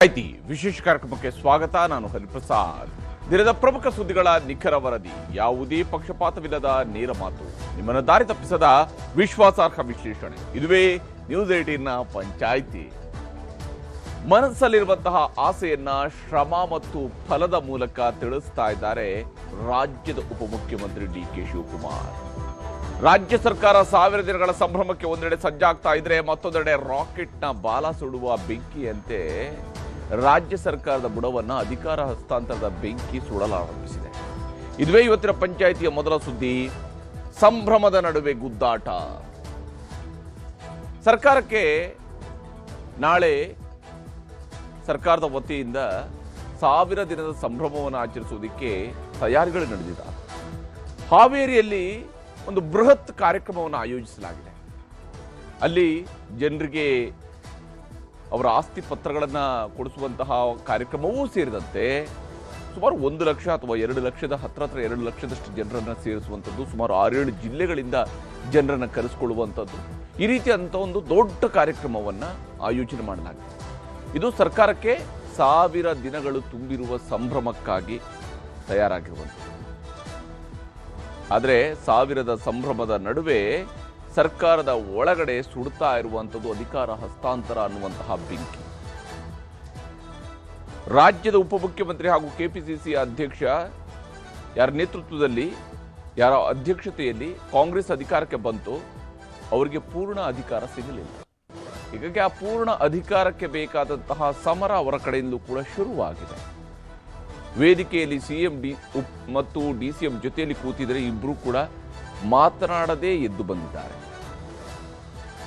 ಐತಿ ವಿಶೇಷ ಕಾರ್ಯಕ್ರಮಕ್ಕೆ ಸ್ವಾಗತ. ನಾನು ಹರಿಪ್ರಸಾದ್. ದಿನದ ಪ್ರಮುಖ ಸುದ್ದಿಗಳ ನಿಖರ ವರದಿ, ಯಾವುದೇ ಪಕ್ಷಪಾತವಿಲ್ಲದ ನೇರ ಮಾತು, ನಿಮ್ಮನ್ನು ದಾರಿ ತಪ್ಪಿಸದ ವಿಶ್ವಾಸಾರ್ಹ ವಿಶ್ಲೇಷಣೆ. ಇದುವೇ ನ್ಯೂಸ್ 18ನ ಪಂಚಾಯಿತಿ. ಮನಸ್ಸಲ್ಲಿರುವಂತಹ ಆಸೆಯನ್ನ ಶ್ರಮ ಮತ್ತು ಫಲದ ಮೂಲಕ ತಿಳಿಸ್ತಾ ಇದ್ದಾರೆ ರಾಜ್ಯದ ಉಪಮುಖ್ಯಮಂತ್ರಿ ಡಿ.ಕೆ. ಶಿವಕುಮಾರ್. ರಾಜ್ಯ ಸರ್ಕಾರ 1000 ದಿನಗಳ ಸಂಭ್ರಮಕ್ಕೆ ಒಂದೆಡೆ ಸಜ್ಜಾಗ್ತಾ ಇದ್ರೆ, ಮತ್ತೊಂದೆಡೆ ರಾಕೆಟ್ನ ಬಾಲ ಸುಡುವ ಬೆಂಕಿಯಂತೆ ರಾಜ್ಯ ಸರ್ಕಾರದ ಬುಡವನ್ನ ಅಧಿಕಾರ ಹಸ್ತಾಂತರದ ಬೆಂಕಿ ಸುಡಲಾರಂಭಿಸಿದೆ. ಇದುವೇ ಇವತ್ತಿನ ಪಂಚಾಯಿತಿಯ ಮೊದಲ ಸುದ್ದಿ. ಸಂಭ್ರಮದ ನಡುವೆ ಗುದ್ದಾಟ. ಸರ್ಕಾರಕ್ಕೆ ನಾಳೆ ಸರ್ಕಾರದ ವತಿಯಿಂದ 1000 ದಿನದ ಸಂಭ್ರಮವನ್ನು ಆಚರಿಸುವುದಕ್ಕೆ ತಯಾರಿಗಳು ನಡೆದಿದೆ. ಹಾವೇರಿಯಲ್ಲಿ ಒಂದು ಬೃಹತ್ ಕಾರ್ಯಕ್ರಮವನ್ನು ಆಯೋಜಿಸಲಾಗಿದೆ. ಅಲ್ಲಿ ಜನರಿಗೆ ಅವರ ಆಸ್ತಿ ಪತ್ರಗಳನ್ನು ಕೊಡಿಸುವಂತಹ ಕಾರ್ಯಕ್ರಮವೂ ಸೇರಿದಂತೆ ಸುಮಾರು 1 ಲಕ್ಷ ಅಥವಾ 2 ಲಕ್ಷದ ಹತ್ರ 2 ಲಕ್ಷದಷ್ಟು ಜನರನ್ನು ಸೇರಿಸುವಂಥದ್ದು, ಸುಮಾರು 6-7 ಜಿಲ್ಲೆಗಳಿಂದ ಜನರನ್ನು ಕರೆಸಿಕೊಳ್ಳುವಂಥದ್ದು, ಈ ರೀತಿಯಾದಂಥ ಒಂದು ದೊಡ್ಡ ಕಾರ್ಯಕ್ರಮವನ್ನು ಆಯೋಜನೆ ಮಾಡಲಾಗಿದೆ. ಇದು ಸರ್ಕಾರಕ್ಕೆ 1000 ದಿನಗಳು ತುಂಬಿರುವ ಸಂಭ್ರಮಕ್ಕಾಗಿ ತಯಾರಾಗಿರುವಂಥದ್ದು. ಆದರೆ 1000ದ ಸಂಭ್ರಮದ ನಡುವೆ ಸರ್ಕಾರದ ಒಳಗಡೆ ಸುಡ್ತಾ ಇರುವಂಥದ್ದು ಅಧಿಕಾರ ಹಸ್ತಾಂತರ ಅನ್ನುವಂತಹ ಬೆಂಕಿ. ರಾಜ್ಯದ ಉಪಮುಖ್ಯಮಂತ್ರಿ ಹಾಗೂ ಕೆಪಿಸಿಸಿ ಅಧ್ಯಕ್ಷ ಯಾರ ನೇತೃತ್ವದಲ್ಲಿ, ಯಾರ ಅಧ್ಯಕ್ಷತೆಯಲ್ಲಿ ಕಾಂಗ್ರೆಸ್ ಅಧಿಕಾರಕ್ಕೆ ಬಂತು, ಅವರಿಗೆ ಪೂರ್ಣ ಅಧಿಕಾರ ಸಿಗಲಿಲ್ಲ. ಹೀಗಾಗಿ ಆ ಪೂರ್ಣ ಅಧಿಕಾರಕ್ಕೆ ಬೇಕಾದಂತಹ ಸಮರ ಅವರ ಕಡೆಯಿಂದಲೂ ಕೂಡ ಶುರುವಾಗಿದೆ. ವೇದಿಕೆಯಲ್ಲಿ ಸಿಎಂ ಮತ್ತು ಡಿಸಿಎಂ ಜೊತೆಯಲ್ಲಿ ಕೂತಿದ್ರೆ ಇಬ್ಬರು ಕೂಡ ಮಾತನಾಡದೇ ಎದ್ದು ಬಂದಿದ್ದಾರೆ.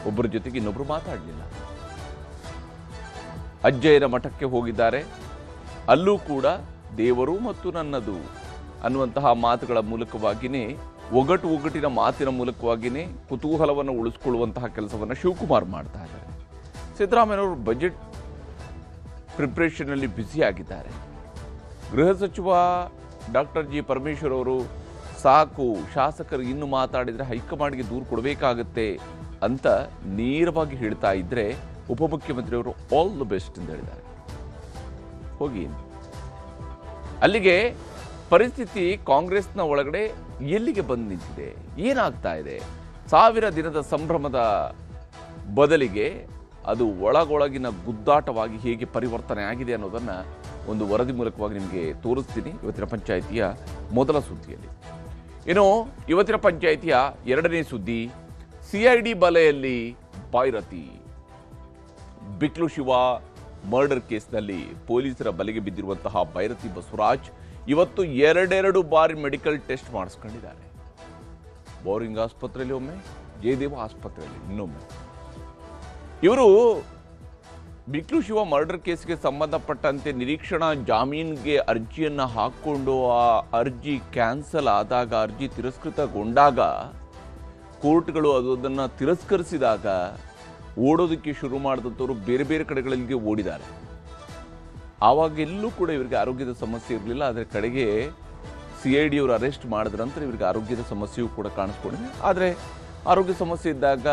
ಒಬ್ಬರ ಜೊತೆಗೆ ಇನ್ನೊಬ್ರು ಮಾತಾಡಲಿಲ್ಲ. ಅಜ್ಜಯ್ಯನ ಮಠಕ್ಕೆ ಹೋಗಿದ್ದಾರೆ. ಅಲ್ಲೂ ಕೂಡ ದೇವರು ಮತ್ತು ನನ್ನದು ಅನ್ನುವಂತಹ ಮಾತುಗಳ ಮೂಲಕವಾಗಿಯೇ, ಒಗ್ಗಟ್ಟಿನ ಮಾತಿನ ಮೂಲಕವಾಗಿಯೇ ಕುತೂಹಲವನ್ನು ಉಳಿಸಿಕೊಳ್ಳುವಂತಹ ಕೆಲಸವನ್ನು ಶಿವಕುಮಾರ್ ಮಾಡ್ತಾ ಇದ್ದಾರೆ. ಸಿದ್ದರಾಮಯ್ಯನವರು ಬಜೆಟ್ ಪ್ರಿಪ್ರೇಷನ್ನಲ್ಲಿ ಬ್ಯುಸಿಯಾಗಿದ್ದಾರೆ. ಗೃಹ ಸಚಿವ ಡಾಕ್ಟರ್ ಜಿ ಪರಮೇಶ್ವರ್ ಅವರು, ಸಾಕು ಶಾಸಕರು ಇನ್ನು ಮಾತಾಡಿದರೆ ಹೈಕಮಾಂಡ್ಗೆ ದೂರು ಕೊಡಬೇಕಾಗತ್ತೆ ಅಂತ ನೇರವಾಗಿ ಹೇಳ್ತಾ ಇದ್ರೆ, ಉಪಮುಖ್ಯಮಂತ್ರಿಯವರು ಆಲ್ ದ ಬೆಸ್ಟ್ ಅಂತ ಹೇಳಿದ್ದಾರೆ. ಹೋಗಿ ಅಲ್ಲಿಗೆ ಪರಿಸ್ಥಿತಿ ಕಾಂಗ್ರೆಸ್ನ ಒಳಗಡೆ ಎಲ್ಲಿಗೆ ಬಂದು ನಿಂತಿದೆ, ಏನಾಗ್ತಾ ಇದೆ? 1000 ದಿನದ ಸಂಭ್ರಮದ ಬದಲಿಗೆ ಅದು ಒಳಗೊಳಗಿನ ಗುದ್ದಾಟವಾಗಿ ಹೇಗೆ ಪರಿವರ್ತನೆ ಆಗಿದೆ ಅನ್ನೋದನ್ನು ಒಂದು ವರದಿ ಮೂಲಕವಾಗಿ ನಿಮಗೆ ತೋರಿಸ್ತೀನಿ ಇವತ್ತಿನ ಪಂಚಾಯಿತಿಯ ಮೊದಲ ಸುದ್ದಿಯಲ್ಲಿ. ಇನ್ನು ಇವತ್ತಿನ ಪಂಚಾಯಿತಿಯ ಎರಡನೇ ಸುದ್ದಿ, ಸಿಐಡಿ ಬಲೆಯಲ್ಲಿ ಭೈರತಿ. ಬಿಕ್ಲು ಶಿವ ಮರ್ಡರ್ ಕೇಸ್ನಲ್ಲಿ ಪೊಲೀಸರ ಬಲೆಗೆ ಬಿದ್ದಿರುವಂತಹ ಭೈರತಿ ಬಸವರಾಜ್ ಇವತ್ತು 2 ಬಾರಿ ಮೆಡಿಕಲ್ ಟೆಸ್ಟ್ ಮಾಡಿಸ್ಕೊಂಡಿದ್ದಾರೆ. ಬೋರಿಂಗ್ ಆಸ್ಪತ್ರೆಯಲ್ಲಿ ಒಮ್ಮೆ, ಜಯದೇವ ಆಸ್ಪತ್ರೆಯಲ್ಲಿ ಇನ್ನೊಮ್ಮೆ. ಇವರು ಬಿಕ್ಲು ಶಿವ ಮರ್ಡರ್ ಕೇಸ್ಗೆ ಸಂಬಂಧಪಟ್ಟಂತೆ ನಿರೀಕ್ಷಣಾ ಜಾಮೀನಿಗೆ ಅರ್ಜಿಯನ್ನು ಹಾಕ್ಕೊಂಡು ಆ ಅರ್ಜಿ ಕ್ಯಾನ್ಸಲ್ ಆದಾಗ, ಅರ್ಜಿ ತಿರಸ್ಕೃತಗೊಂಡಾಗ, ಕೋರ್ಟ್ಗಳು ಅದನ್ನು ತಿರಸ್ಕರಿಸಿದಾಗ ಓಡೋದಕ್ಕೆ ಶುರು ಮಾಡಿದಂಥವ್ರು ಬೇರೆ ಬೇರೆ ಕಡೆಗಳಿಗೆ ಓಡಿದ್ದಾರೆ. ಆವಾಗೆಲ್ಲೂ ಕೂಡ ಇವರಿಗೆ ಆರೋಗ್ಯದ ಸಮಸ್ಯೆ ಇರಲಿಲ್ಲ. ಆದರೆ ಕಡೆಗೆ CID ಅವರು ಅರೆಸ್ಟ್ ಮಾಡಿದ ನಂತರ ಇವರಿಗೆ ಆರೋಗ್ಯದ ಸಮಸ್ಯೆಯೂ ಕೂಡ ಕಾಣಿಸ್ಕೊಂಡಿದೆ. ಆದರೆ ಆರೋಗ್ಯ ಸಮಸ್ಯೆ ಇದ್ದಾಗ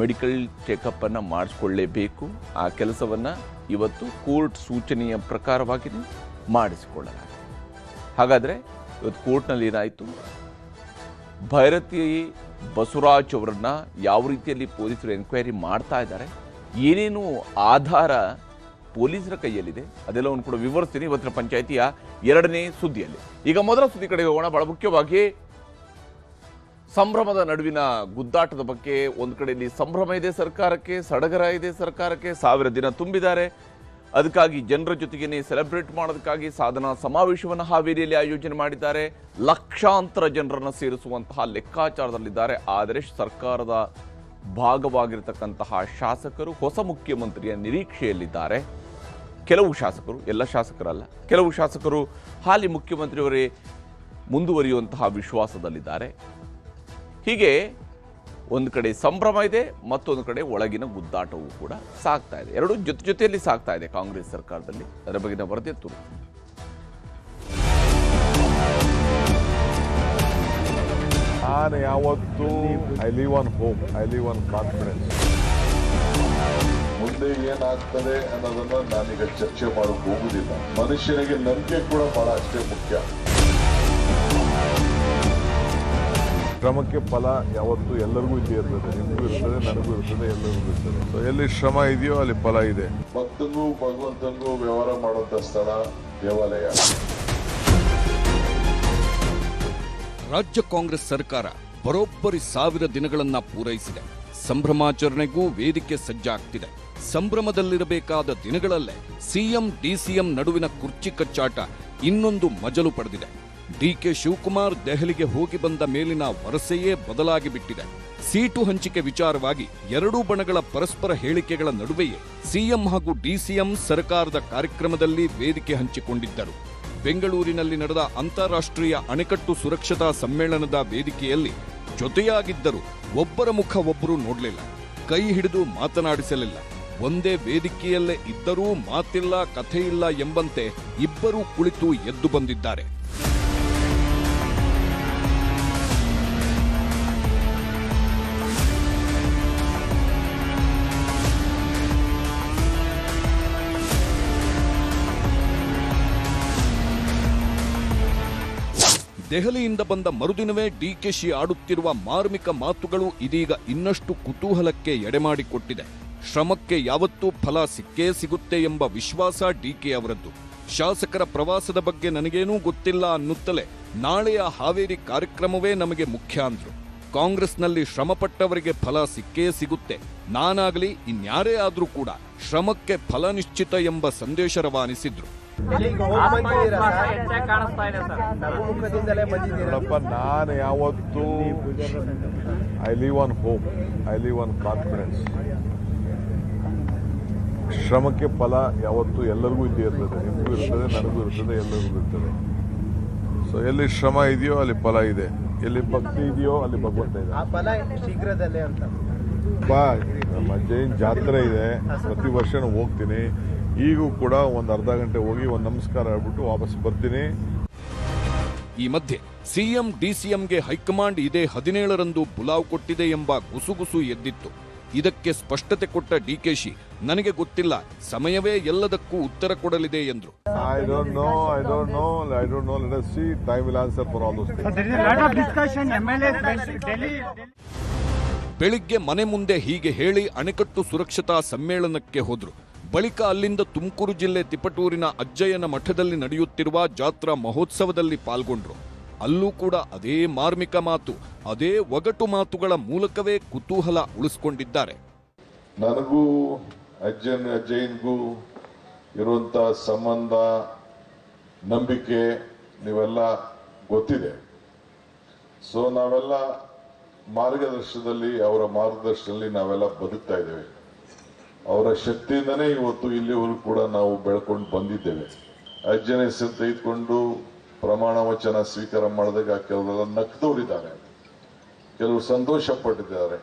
ಮೆಡಿಕಲ್ ಚೆಕಪ್ಪನ್ನು ಮಾಡಿಸ್ಕೊಳ್ಳೇಬೇಕು. ಆ ಕೆಲಸವನ್ನು ಇವತ್ತು ಕೋರ್ಟ್ ಸೂಚನೆಯ ಪ್ರಕಾರವಾಗಿ ಮಾಡಿಸಿಕೊಳ್ಳಲಾಗಿದೆ. ಹಾಗಾದರೆ ಇವತ್ತು ಕೋರ್ಟ್ನಲ್ಲಿ ಏನಾಯಿತು? ಭೈರತಿ ಬಸವರಾಜ್ ಅವರನ್ನ ಯಾವ ರೀತಿಯಲ್ಲಿ ಪೊಲೀಸರು ಎನ್ಕ್ವೈರಿ ಮಾಡ್ತಾ ಇದ್ದಾರೆ, ಏನೇನು ಆಧಾರ ಪೊಲೀಸರ ಕೈಯಲ್ಲಿದೆ, ಅದೆಲ್ಲವನ್ನು ಕೂಡ ವಿವರಿಸ್ತೀನಿ ಇವತ್ತಿನ ಪಂಚಾಯಿತಿಯ ಎರಡನೇ ಸುದ್ದಿಯಲ್ಲಿ. ಈಗ ಮೊದಲ ಸುದ್ದಿ ಕಡೆಗೆ ಹೋಗೋಣ. ಬಹಳ ಮುಖ್ಯವಾಗಿ ಸಂಭ್ರಮದ ನಡುವಿನ ಗುದ್ದಾಟದ ಬಗ್ಗೆ. ಒಂದು ಕಡೆಯಲ್ಲಿ ಸಂಭ್ರಮ ಇದೆ ಸರ್ಕಾರಕ್ಕೆ, ಸಡಗರ ಇದೆ ಸರ್ಕಾರಕ್ಕೆ. 1000 ದಿನ ತುಂಬಿದ್ದಾರೆ. ಅದಕ್ಕಾಗಿ ಜನರ ಜೊತೆಗೇನೆ ಸೆಲೆಬ್ರೇಟ್ ಮಾಡೋದಕ್ಕಾಗಿ ಸಾಧನಾ ಸಮಾವೇಶವನ್ನು ಹಾವೇರಿಯಲ್ಲಿ ಆಯೋಜನೆ ಮಾಡಿದ್ದಾರೆ. ಲಕ್ಷಾಂತರ ಜನರನ್ನು ಸೇರಿಸುವಂತಹ ಲೆಕ್ಕಾಚಾರದಲ್ಲಿದ್ದಾರೆ. ಆದರೆ ಸರ್ಕಾರದ ಭಾಗವಾಗಿರತಕ್ಕಂತಹ ಶಾಸಕರು ಹೊಸ ಮುಖ್ಯಮಂತ್ರಿಯ ನಿರೀಕ್ಷೆಯಲ್ಲಿದ್ದಾರೆ. ಕೆಲವು ಶಾಸಕರು, ಎಲ್ಲ ಶಾಸಕರಲ್ಲ, ಕೆಲವು ಶಾಸಕರು ಹಾಲಿ ಮುಖ್ಯಮಂತ್ರಿಯವರೇ ಮುಂದುವರಿಯುವಂತಹ ವಿಶ್ವಾಸದಲ್ಲಿದ್ದಾರೆ. ಹೀಗೆ ಒಂದು ಕಡೆ ಸಂಭ್ರಮ ಇದೆ, ಮತ್ತೊಂದು ಕಡೆ ಒಳಗಿನ ಗುದ್ದಾಟವೂ ಕೂಡ ಸಾಗ್ತಾ ಇದೆ. ಎರಡೂ ಜೊತೆಯಲ್ಲಿ ಸಾಗ್ತಾ ಇದೆ ಕಾಂಗ್ರೆಸ್ ಸರ್ಕಾರದಲ್ಲಿ. ಅದರ ಬಗೆಗಿನ ವರದಿ ತೋರಿಸ್ತೀನಿ. ನಾನು ಯಾವತ್ತೂ I live on hope, I live on confidence. ಮುಂದೆ ಏನಾಗ್ತದೆ ಅನ್ನೋದನ್ನ ನಾನೀಗ ಚರ್ಚೆ ಮಾಡಕ್ ಹೋಗುದಿಲ್ಲ. ಮನುಷ್ಯನಿಗೆ ನಂಬಿಕೆ ಕೂಡ ಬಹಳ ಅಷ್ಟೇ ಮುಖ್ಯ. ಶ್ರಮಕ್ಕೆ ಫಲ ಯಾವತ್ತೂ ಎಲ್ಲರಿಗೂ ಇದ್ದೇ ಇರ್ತದೆ. ನಿಮಗೂ ಇರ್ತದೆ, ನನಗೂ ಇರ್ತದೆ, ಎಲ್ಲರಿಗೂ ಇರ್ತದೆ. ಸೊ ಎಲ್ಲಿ ಶ್ರಮ ಇದೆಯೋ ಅಲ್ಲಿ ಫಲ ಇದೆ. ಭಕ್ತನಿಗೂ ಭಗವಂತನಿಗೂ ವ್ಯವಹಾರ ಮಾಡುವಂತ ಸ್ಥಳ ದೇವಾಲಯ. ರಾಜ್ಯ ಕಾಂಗ್ರೆಸ್ ಸರ್ಕಾರ ಬರೋಬ್ಬರಿ 1000 ದಿನಗಳನ್ನ ಪೂರೈಸಿದೆ. ಸಂಭ್ರಮಾಚರಣೆಗೂ ವೇದಿಕೆ ಸಜ್ಜಾಗ್ತಿದೆ. ಸಂಭ್ರಮದಲ್ಲಿರಬೇಕಾದ ದಿನಗಳಲ್ಲೇ ಸಿಎಂ ಡಿಸಿಎಂ ನಡುವಿನ ಕುರ್ಚಿ ಕಚ್ಚಾಟ ಇನ್ನೊಂದು ಮಜಲು ಪಡೆದಿದೆ. ಡಿಕೆ ಶಿವಕುಮಾರ್ ದೆಹಲಿಗೆ ಹೋಗಿ ಬಂದ ಮೇಲಿನ ವರಸೆಯೇ ಬದಲಾಗಿ ಬಿಟ್ಟಿದೆ. ಸೀಟು ಹಂಚಿಕೆ ವಿಚಾರವಾಗಿ ಎರಡೂ ಬಣಗಳ ಪರಸ್ಪರ ಹೇಳಿಕೆಗಳ ನಡುವೆಯೇ ಸಿಎಂ ಹಾಗೂ ಡಿಸಿಎಂ ಸರ್ಕಾರದ ಕಾರ್ಯಕ್ರಮದಲ್ಲಿ ವೇದಿಕೆ ಹಂಚಿಕೊಂಡಿದ್ದರು. ಬೆಂಗಳೂರಿನಲ್ಲಿ ನಡೆದ ಅಂತಾರಾಷ್ಟ್ರೀಯ ಅಣೆಕಟ್ಟು ಸುರಕ್ಷತಾ ಸಮ್ಮೇಳನದ ವೇದಿಕೆಯಲ್ಲಿ ಜೊತೆಯಾಗಿದ್ದರು. ಒಬ್ಬರ ಮುಖ ಒಬ್ಬರು ನೋಡಲಿಲ್ಲ, ಕೈ ಹಿಡಿದು ಮಾತನಾಡಿಸಲಿಲ್ಲ. ಒಂದೇ ವೇದಿಕೆಯಲ್ಲೇ ಇದ್ದರೂ ಮಾತಿಲ್ಲ, ಕಥೆಯಿಲ್ಲ ಎಂಬಂತೆ ಇಬ್ಬರೂ ಕುಳಿತು ಎದ್ದು ಬಂದಿದ್ದಾರೆ. ದೆಹಲಿಯಿಂದ ಬಂದ ಮರುದಿನವೇ ಡಿಕೆಶಿ ಆಡುತ್ತಿರುವ ಮಾರ್ಮಿಕ ಮಾತುಗಳು ಇದೀಗ ಇನ್ನಷ್ಟು ಕುತೂಹಲಕ್ಕೆ ಎಡೆಮಾಡಿಕೊಟ್ಟಿದೆ. ಶ್ರಮಕ್ಕೆ ಯಾವತ್ತೂ ಫಲ ಸಿಕ್ಕೇ ಸಿಗುತ್ತೆ ಎಂಬ ವಿಶ್ವಾಸ ಡಿಕೆ ಅವರದ್ದು. ಶಾಸಕರ ಪ್ರವಾಸದ ಬಗ್ಗೆ ನನಗೇನೂ ಗೊತ್ತಿಲ್ಲ ಅನ್ನುತ್ತಲೇ ನಾಳೆಯ ಹಾವೇರಿ ಕಾರ್ಯಕ್ರಮವೇ ನಮಗೆ ಮುಖ್ಯ ಅಂದ್ರು. ಕಾಂಗ್ರೆಸ್ನಲ್ಲಿ ಶ್ರಮಪಟ್ಟವರಿಗೆ ಫಲ ಸಿಕ್ಕೇ ಸಿಗುತ್ತೆ, ನಾನಾಗಲಿ ಇನ್ಯಾರೇ ಆದ್ರೂ ಕೂಡ ಶ್ರಮಕ್ಕೆ ಫಲ ನಿಶ್ಚಿತ ಎಂಬ ಸಂದೇಶ ರವಾನಿಸಿದ್ರು. ನೋಡಪ್ಪ, ನಾನು ಯಾವತ್ತೂ I live on hope, I live on confidence. ಶ್ರಮಕ್ಕೆ ಫಲ ಯಾವತ್ತೂ ಎಲ್ಲರಿಗೂ ಇದ್ದೇ ಇರ್ತದೆ. ನಿಮಗೂ ಇರ್ತದೆ, ನನಗೂ ಇರ್ತದೆ, ಎಲ್ಲರಿಗೂ ಇರ್ತದೆ. ಸೊ ಎಲ್ಲಿ ಶ್ರಮ ಇದೆಯೋ ಅಲ್ಲಿ ಫಲ ಇದೆ, ಎಲ್ಲಿ ಭಕ್ತಿ ಇದೆಯೋ ಅಲ್ಲಿ ಭಗವಂತ ಇದೆ. ಆ ಫಲ ಶೀಘ್ರದಲ್ಲೇ ಅಂತ ನಮ್ಮ ಜೈನ್ ಜಾತ್ರೆ ಇದೆ, ಪ್ರತಿ ವರ್ಷ ಹೋಗ್ತೀನಿ. ಈಗೂ ಕೂಡ ಒಂದು ಅರ್ಧ ಗಂಟೆ ಹೋಗಿ ಒಂದು ನಮಸ್ಕಾರ ಹೇಳ್ಬಿಟ್ಟು ವಾಪಸ್ ಬರ್ತೀನಿ. ಈ ಮಧ್ಯೆ ಸಿಎಂ ಡಿಸಿಎಂಗೆ ಹೈಕಮಾಂಡ್ ಇದೇ 17ರಂದು ಬುಲಾವ್ ಕೊಟ್ಟಿದೆ ಎಂಬ ಗುಸುಗುಸು ಎದ್ದಿತ್ತು. ಇದಕ್ಕೆ ಸ್ಪಷ್ಟತೆ ಕೊಟ್ಟ ಡಿಕೆಶಿ, ನನಗೆ ಗೊತ್ತಿಲ್ಲ, ಸಮಯವೇ ಎಲ್ಲದಕ್ಕೂ ಉತ್ತರ ಕೊಡಲಿದೆ ಎಂದ್ರು. I don't know. Let us see. Time will answer for all those things. There is a lot of discussion. Delhi. ಬೆಳಿಗ್ಗೆ ಮನೆ ಮುಂದೆ ಹೀಗೆ ಹೇಳಿ ಅಣೆಕಟ್ಟು ಸುರಕ್ಷತಾ ಸಮ್ಮೇಳನಕ್ಕೆ ಹೋದ್ರು. ಬಳಿಕ ಅಲ್ಲಿಂದ ತುಮಕೂರು ಜಿಲ್ಲೆ ತಿಪಟೂರಿನ ಅಜ್ಜಯ್ಯನ ಮಠದಲ್ಲಿ ನಡೆಯುತ್ತಿರುವ ಜಾತ್ರಾ ಮಹೋತ್ಸವದಲ್ಲಿ ಪಾಲ್ಗೊಂಡ್ರು. ಅಲ್ಲೂ ಕೂಡ ಅದೇ ಮಾರ್ಮಿಕ ಮಾತು, ಅದೇ ಒಗಟು ಮಾತುಗಳ ಮೂಲಕವೇ ಕುತೂಹಲ ಉಳಿಸಿಕೊಂಡಿದ್ದಾರೆ. ನನಗೂ ಅಜ್ಜಯ್ಯನಿಗೂ ಇರುವಂತ ಸಂಬಂಧ, ನಂಬಿಕೆ ನೀವೆಲ್ಲ ಗೊತ್ತಿದೆ. ಸೊ ನಾವೆಲ್ಲ ಮಾರ್ಗದರ್ಶನದಲ್ಲಿ, ಅವರ ಮಾರ್ಗದರ್ಶನದಲ್ಲಿ ನಾವೆಲ್ಲ ಬದುಕ್ತಾ ಇದ್ದೇವೆ. ಅವರ ಶಕ್ತಿಯಿಂದನೇ ಇವತ್ತು ಇಲ್ಲಿವರೆಗೂ ಕೂಡ ನಾವು ಬೆಳ್ಕೊಂಡು ಬಂದಿದ್ದೇವೆ. ಅಜ್ಜನ ಹೆಸರು ತೆಗೆದುಕೊಂಡು ಪ್ರಮಾಣ ವಚನ ಸ್ವೀಕಾರ ಮಾಡಿದಾಗ ಕೆಲವರೆಲ್ಲ ನಕ್ದವರಿದ್ದಾರೆ, ಕೆಲವರು ಸಂತೋಷ ಪಟ್ಟಿದ್ದಾರೆ,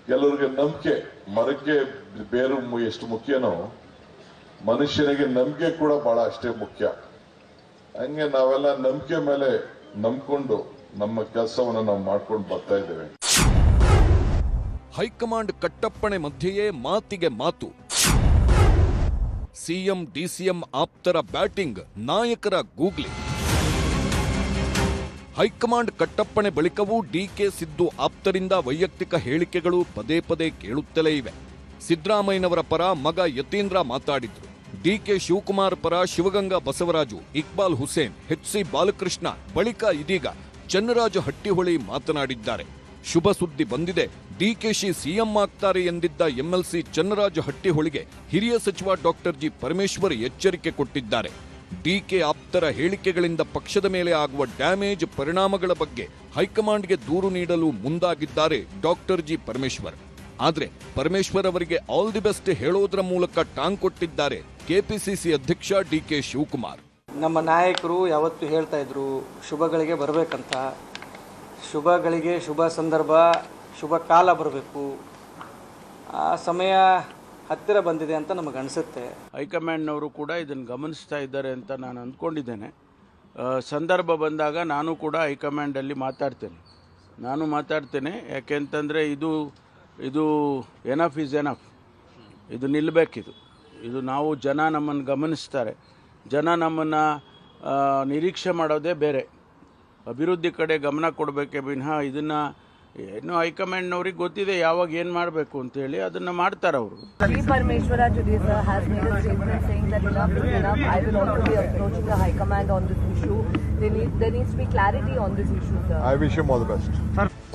ಕೆಲವರಿಗೆ ನಂಬಿಕೆ. ಮರಕ್ಕೆ ಬೇರು ಎಷ್ಟು ಮುಖ್ಯನೋ ಮನುಷ್ಯನಿಗೆ ನಂಬಿಕೆ ಕೂಡ ಬಹಳ ಅಷ್ಟೇ ಮುಖ್ಯ. ಹಂಗೆ ನಾವೆಲ್ಲ ನಂಬಿಕೆ ಮೇಲೆ ನಂಬಿಕೊಂಡು ನಮ್ಮ ಕೆಲಸವನ್ನು ನಾವು ಮಾಡ್ಕೊಂಡು ಬರ್ತಾ ಇದ್ದೇವೆ. ಹೈಕಮಾಂಡ್ ಕಟ್ಟಪ್ಪಣೆ ಮಧ್ಯೆಯೇ ಮಾತಿಗೆ ಮಾತು. ಸಿಎಂ ಡಿಸಿಎಂ ಆಪ್ತರ ಬ್ಯಾಟಿಂಗ್, ನಾಯಕರ ಗೂಗ್ಲಿ. ಹೈಕಮಾಂಡ್ ಕಟ್ಟಪ್ಪಣೆ ಬಳಿಕವೂ ಡಿಕೆ ಸಿದ್ದು ಆಪ್ತರಿಂದ ವೈಯಕ್ತಿಕ ಹೇಳಿಕೆಗಳು ಪದೇ ಪದೇ ಕೇಳುತ್ತಲೇ ಇವೆ. ಸಿದ್ದರಾಮಯ್ಯನವರ ಪರ ಮಗ ಯತೀಂದ್ರ ಮಾತಾಡಿದ್ರು. ಡಿಕೆ ಶಿವಕುಮಾರ್ ಪರ ಶಿವಗಂಗಾ ಬಸವರಾಜು, ಇಕ್ಬಾಲ್ ಹುಸೇನ್, ಎಚ್ಸಿ ಬಾಲಕೃಷ್ಣ, ಬಳಿಕ ಇದೀಗ ಚನ್ನರಾಜ ಹಟ್ಟಿಹೊಳಿ ಮಾತನಾಡಿದ್ದಾರೆ. ಶುಭ ಸುದ್ದಿ ಬಂದಿದೆ, ಡಿಕೆಶಿ ಸಿಎಂ ಆಗ್ತಾರೆ ಎಂದಿದ್ದ ಎಂಎಲ್ಸಿ ಚನ್ನರಾಜ ಹಟ್ಟಿಹೊಳಿಗೆ ಹಿರಿಯ ಸಚಿವ ಡಾಕ್ಟರ್ ಜಿ ಪರಮೇಶ್ವರ್ ಎಚ್ಚರಿಕೆ ಕೊಟ್ಟಿದ್ದಾರೆ. ಡಿಕೆ ಆಪ್ತರ ಹೇಳಿಕೆಗಳಿಂದ ಪಕ್ಷದ ಮೇಲೆ ಆಗುವ ಡ್ಯಾಮೇಜ್ ಪರಿಣಾಮಗಳ ಬಗ್ಗೆ ಹೈಕಮಾಂಡ್ಗೆ ದೂರು ನೀಡಲು ಮುಂದಾಗಿದ್ದಾರೆ ಡಾಕ್ಟರ್ ಜಿ ಪರಮೇಶ್ವರ್. ಆದ್ರೆ ಪರಮೇಶ್ವರ್ ಅವರಿಗೆ ಆಲ್ ದಿ ಬೆಸ್ಟ್ ಹೇಳೋದ್ರ ಮೂಲಕ ಟಾಂಗ್ ಕೊಟ್ಟಿದ್ದಾರೆ ಕೆಪಿಸಿಸಿ ಅಧ್ಯಕ್ಷ ಡಿಕೆ ಶಿವಕುಮಾರ್. ನಮ್ಮ ನಾಯಕರು ಯಾವತ್ತೂ ಹೇಳ್ತಾ ಇದ್ರು ಶುಭಗಳಿಗೆ ಬರಬೇಕಂತ. ಶುಭಗಳಿಗೆ ಶುಭ ಸಂದರ್ಭ, ಶುಭ ಕಾಲ ಬರಬೇಕು. ಆ ಸಮಯ ಹತ್ತಿರ ಬಂದಿದೆ ಅಂತ ನಮಗೆ ಅನಿಸುತ್ತೆ. ಹೈಕಮಾಂಡ್ನವರು ಕೂಡ ಇದನ್ನು ಗಮನಿಸ್ತಾ ಇದ್ದಾರೆ ಅಂತ ನಾನು ಅಂದ್ಕೊಂಡಿದ್ದೇನೆ. ಸಂದರ್ಭ ಬಂದಾಗ ನಾನು ಕೂಡ ಹೈಕಮಾಂಡಲ್ಲಿ ಮಾತಾಡ್ತೇನೆ. ಯಾಕೆಂತಂದರೆ ಇದು ಎನಫ್ ಈಸ್ ಎನಫ್. ಇದು ನಿಲ್ಲಬೇಕಿದು. ಇದು ನಾವು ಜನ ನಮ್ಮನ್ನು ಗಮನಿಸ್ತಾರೆ. ಜನ ನಮ್ಮನ್ನು ನಿರೀಕ್ಷೆ ಮಾಡೋದೇ ಬೇರೆ. ಅಭಿವೃದ್ಧಿ ಕಡೆ ಗಮನ ಕೊಡಬೇಕೇ ವಿನಃ ಇದನ್ನು ಏನು ಹೈಕಮಾಂಡ್ನವ್ರಿಗೆ ಗೊತ್ತಿದೆ ಯಾವಾಗ ಏನು ಮಾಡಬೇಕು ಅಂತೇಳಿ ಅದನ್ನು ಮಾಡ್ತಾರೆ ಅವರು. P. Parameswara today sir has made a statement saying that enough is enough. I will also be approaching the High Command on this issue. There needs to be clarity on this issue, sir. I wish him all the best.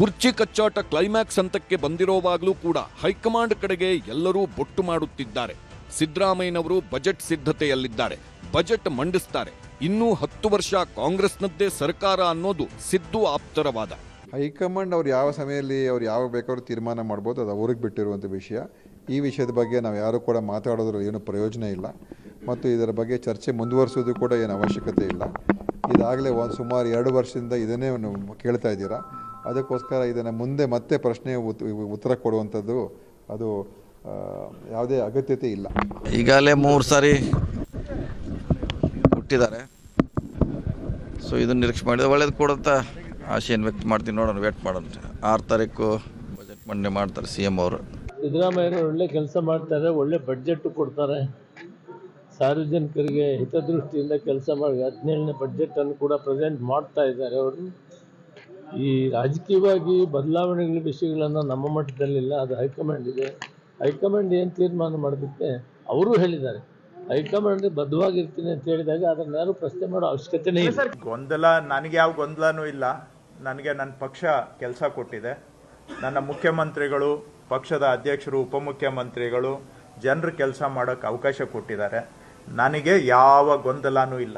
ಕುರ್ಚಿ ಕಚ್ಚಾಟ climax ಹಂತಕ್ಕೆ ಬಂದಿರೋವಾಗಲೂ ಕೂಡ high command ಕಡೆಗೆ ಎಲ್ಲರೂ ಬೊಟ್ಟು ಮಾಡುತ್ತಿದ್ದಾರೆ. ಸಿದ್ದರಾಮಯ್ಯನವರು budget ಸಿದ್ಧತೆಯಲ್ಲಿದ್ದಾರೆ, budget ಮಂಡಿಸ್ತಾರೆ. ಇನ್ನೂ 10 ವರ್ಷ ಕಾಂಗ್ರೆಸ್ನದ್ದೇ ಸರ್ಕಾರ ಅನ್ನೋದು ಸಿದ್ದು ಆಪ್ತರ ವಾದ. ಹೈಕಮಾಂಡ್ ಅವ್ರು ಯಾವ ಸಮಯದಲ್ಲಿ ಅವ್ರು ಯಾವಾಗ ಬೇಕಾದ್ರೂ ತೀರ್ಮಾನ ಮಾಡ್ಬೋದು, ಅದು ಅವ್ರಿಗೆ ಬಿಟ್ಟಿರುವಂಥ ವಿಷಯ. ಈ ವಿಷಯದ ಬಗ್ಗೆ ನಾವು ಯಾರೂ ಕೂಡ ಮಾತಾಡೋದ್ರಲ್ಲಿ ಏನೂ ಪ್ರಯೋಜನ ಇಲ್ಲ ಮತ್ತು ಇದರ ಬಗ್ಗೆ ಚರ್ಚೆ ಮುಂದುವರಿಸೋದು ಕೂಡ ಏನು ಅವಶ್ಯಕತೆ ಇಲ್ಲ. ಇದಾಗಲೇ ಸುಮಾರು 2 ವರ್ಷದಿಂದ ಇದನ್ನೇ ಕೇಳ್ತಾ ಇದ್ದೀರಾ. ಅದಕ್ಕೋಸ್ಕರ ಇದನ್ನು ಮುಂದೆ ಮತ್ತೆ ಪ್ರಶ್ನೆ ಉತ್ತರ ಕೊಡುವಂಥದ್ದು ಅದು ಯಾವುದೇ ಅಗತ್ಯತೆ ಇಲ್ಲ. ಈಗಾಗಲೇ 3 ಸಾರಿ ಹುಟ್ಟಿದ್ದಾರೆ. ಸೊ ಇದನ್ನು ನಿರೀಕ್ಷೆ ಮಾಡಿದ್ರೆ ಒಳ್ಳೇದು ಕೊಡುತ್ತ ಆಶೆಯನ್ನು ವ್ಯಕ್ತ ಮಾಡ್ತೀನಿ. ನೋಡೋಣ, ವೇಟ್ ಮಾಡೋಣ. 6 ತಾರೀಕು ಬಜೆಟ್ ಮಂಡನೆ ಮಾಡ್ತಾರೆ CM ಅವರು. ಸಿದ್ದರಾಮಯ್ಯರು ಒಳ್ಳೆ ಕೆಲಸ ಮಾಡ್ತಾರೆ, ಒಳ್ಳೆ ಬಡ್ಜೆಟ್ ಕೊಡ್ತಾರೆ, ಸಾರ್ವಜನಿಕರಿಗೆ ಹಿತದೃಷ್ಟಿಯಿಂದ ಕೆಲಸ ಮಾಡಿ 17ನೇ ಬಡ್ಜೆಟನ್ನು ಕೂಡ ಪ್ರೆಸೆಂಟ್ ಮಾಡ್ತಾ ಇದ್ದಾರೆ ಅವರು. ಈ ರಾಜಕೀಯವಾಗಿ ಬದಲಾವಣೆಗಳ ವಿಷಯಗಳನ್ನು ನಮ್ಮ ಮಟ್ಟದಲ್ಲಿಲ್ಲ, ಅದು ಹೈಕಮಾಂಡ್ ಇದೆ. ಹೈಕಮಾಂಡ್ ಏನು ತೀರ್ಮಾನ ಮಾಡೋದಕ್ಕೆ ಅವರು ಹೇಳಿದ್ದಾರೆ. ಹೈಕಮಾಂಡ್ ಬದ್ಧವಾಗಿರ್ತೀನಿ ಅಂತ ಹೇಳಿದಾಗ ಅದನ್ನು ಯಾರು ಪ್ರಶ್ನೆ ಮಾಡೋ ಅವಶ್ಯಕತೆನೇ ಇಲ್ಲ. ಗೊಂದಲ, ನನಗೆ ಯಾವ ಗೊಂದಲನೂ ಇಲ್ಲ. ನನಗೆ ನನ್ನ ಪಕ್ಷ ಕೆಲಸ ಕೊಟ್ಟಿದೆ. ನನ್ನ ಮುಖ್ಯಮಂತ್ರಿಗಳು, ಪಕ್ಷದ ಅಧ್ಯಕ್ಷರು, ಉಪಮುಖ್ಯಮಂತ್ರಿಗಳು ಜನರು ಕೆಲಸ ಮಾಡೋಕ್ಕೆ ಅವಕಾಶ ಕೊಟ್ಟಿದ್ದಾರೆ. ನನಗೆ ಯಾವ ಗೊಂದಲನೂ ಇಲ್ಲ.